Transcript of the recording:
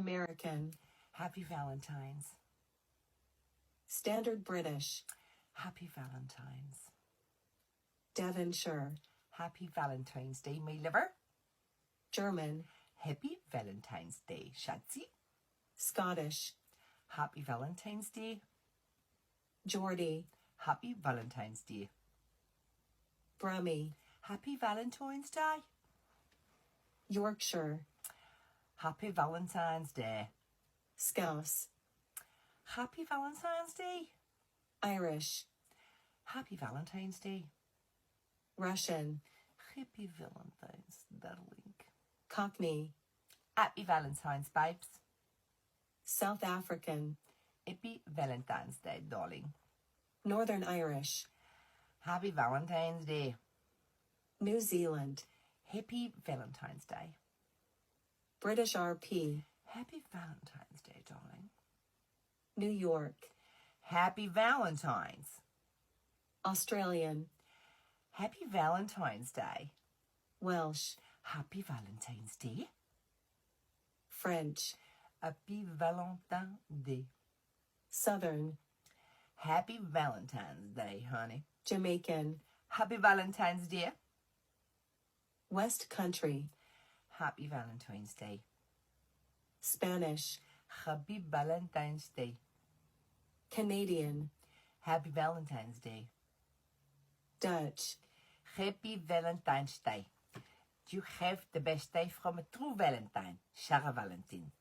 American. Happy Valentine's. Standard British. Happy Valentine's. Devonshire. Happy Valentine's Day, my lover. German. Happy Valentine's Day, Schatzi. Scottish. Happy Valentine's Day. Geordie. Happy Valentine's Day. Brummie. Happy Valentine's Day. Yorkshire. Happy Valentine's Day. Scouse. Happy Valentine's Day. Irish. Happy Valentine's Day. Russian. Happy Valentine's, darling. Cockney. Happy Valentine's, babes. South African. Happy Valentine's Day, darling. Northern Irish. Happy Valentine's Day. New Zealand. Happy Valentine's Day. British RP. Happy Valentine's Day, darling. New York. Happy Valentine's. Australian. Happy Valentine's Day. Welsh. Happy Valentine's Day. French. Happy Valentine's Day. Southern. Happy Valentine's Day, honey. Jamaican. Happy Valentine's Day. West Country. Happy Valentine's Day. Spanish. Happy Valentine's Day. Canadian. Happy Valentine's Day. Dutch. Happy Valentine's Day. You have the best day from a true Valentine, Sarah Valentine.